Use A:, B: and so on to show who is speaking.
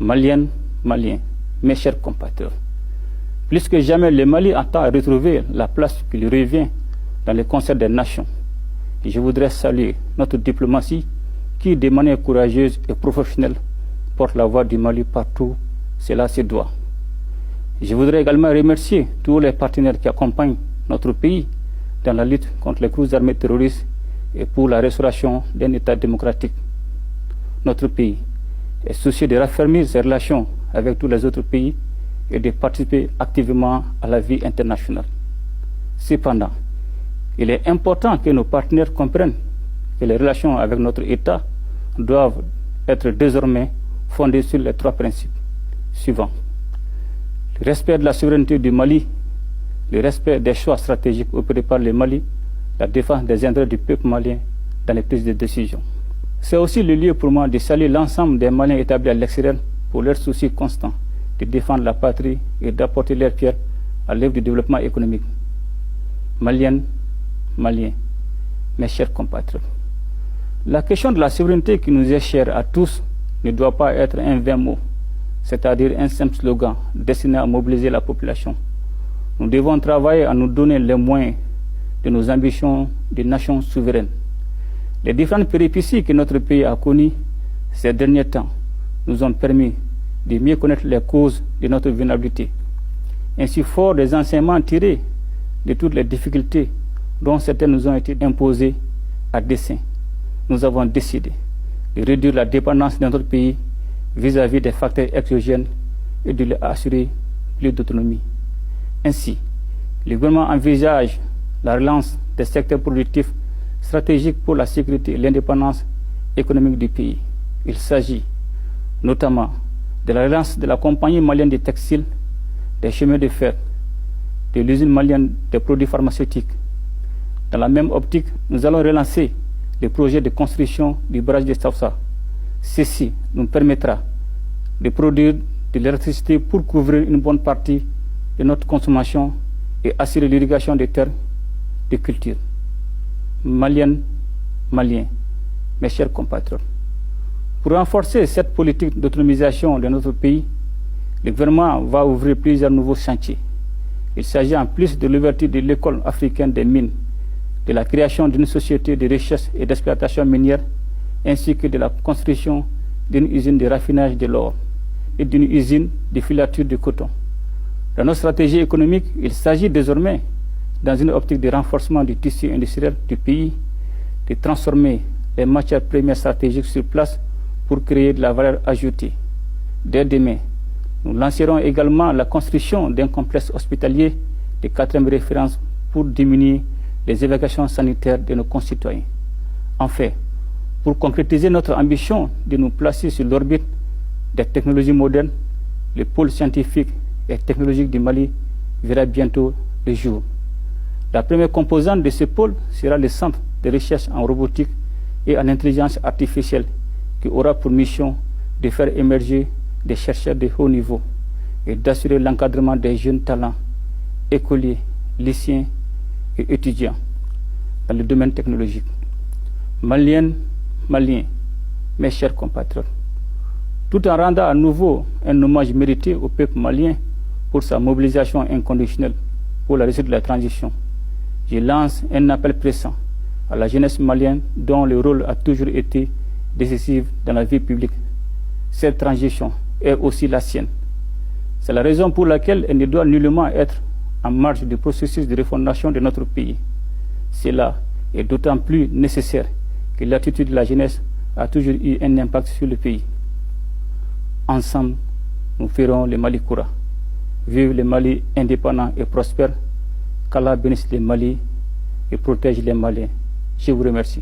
A: Maliennes, Maliens, mes chers compatriotes, plus que jamais, le Mali entend retrouver la place qui lui revient dans le concert des nations. Et je voudrais saluer notre diplomatie qui, de manière courageuse et professionnelle, porte la voix du Mali partout, cela se doit. Je voudrais également remercier tous les partenaires qui accompagnent notre pays dans la lutte contre les groupes armés terroristes et pour la restauration d'un État démocratique. Notre pays est soucieux de raffermir ses relations avec tous les autres pays et de participer activement à la vie internationale. Cependant, il est important que nos partenaires comprennent que les relations avec notre État doivent être désormais fondées sur les 3 principes suivants. Le respect de la souveraineté du Mali, le respect des choix stratégiques opérés par le Mali, la défense des intérêts du peuple malien dans les prises de décision. C'est aussi le lieu pour moi de saluer l'ensemble des Maliens établis à l'extérieur pour leur souci constant de défendre la patrie et d'apporter leur pierre à l'œuvre du développement économique. Maliennes, Maliens, mes chers compatriotes, la question de la souveraineté qui nous est chère à tous ne doit pas être un vain mot, c'est-à-dire un simple slogan destiné à mobiliser la population. Nous devons travailler à nous donner les moyens de nos ambitions de nation souveraine. Les différentes péripéties que notre pays a connues ces derniers temps nous ont permis de mieux connaître les causes de notre vulnérabilité. Ainsi, fort des enseignements tirés de toutes les difficultés dont certaines nous ont été imposées à dessein, nous avons décidé de réduire la dépendance de notre pays vis-à-vis des facteurs exogènes et de lui assurer plus d'autonomie. Ainsi, le gouvernement envisage la relance des secteurs productifs stratégiques pour la sécurité et l'indépendance économique du pays. Il s'agit notamment de la relance de la compagnie malienne des textiles, des chemins de fer, de l'usine malienne des produits pharmaceutiques. Dans la même optique, nous allons relancer le projet de construction du barrage de Saoussa. Ceci nous permettra de produire de l'électricité pour couvrir une bonne partie de notre consommation et assurer l'irrigation des terres de culture. Maliennes, Maliens, mes chers compatriotes, pour renforcer cette politique d'autonomisation de notre pays, le gouvernement va ouvrir plusieurs nouveaux chantiers. Il s'agit en plus de l'ouverture de l'école africaine des mines, de la création d'une société de recherche et d'exploitation minière, ainsi que de la construction d'une usine de raffinage de l'or et d'une usine de filature de coton. Dans notre stratégie économique, il s'agit désormais, dans une optique de renforcement du tissu industriel du pays, de transformer les matières premières stratégiques sur place pour créer de la valeur ajoutée. Dès demain, nous lancerons également la construction d'un complexe hospitalier de 4e référence pour diminuer les évacuations sanitaires de nos concitoyens. Enfin, pour concrétiser notre ambition de nous placer sur l'orbite des technologies modernes, le pôle scientifique et technologique du Mali verra bientôt le jour. La première composante de ce pôle sera le centre de recherche en robotique et en intelligence artificielle qui aura pour mission de faire émerger des chercheurs de haut niveau et d'assurer l'encadrement des jeunes talents, écoliers, lycéens et étudiants dans le domaine technologique. Maliennes, Maliens, mes chers compatriotes, tout en rendant à nouveau un hommage mérité au peuple malien pour sa mobilisation inconditionnelle pour la réussite de la transition, je lance un appel pressant à la jeunesse malienne dont le rôle a toujours été décisif dans la vie publique. Cette transition est aussi la sienne. C'est la raison pour laquelle elle ne doit nullement être en marge du processus de refondation de notre pays. Cela est d'autant plus nécessaire que l'attitude de la jeunesse a toujours eu un impact sur le pays. Ensemble, nous ferons le Mali Koura. Vive le Mali indépendant et prospère. Qu'Allah bénisse le Mali et protège les Maliens. Je vous remercie.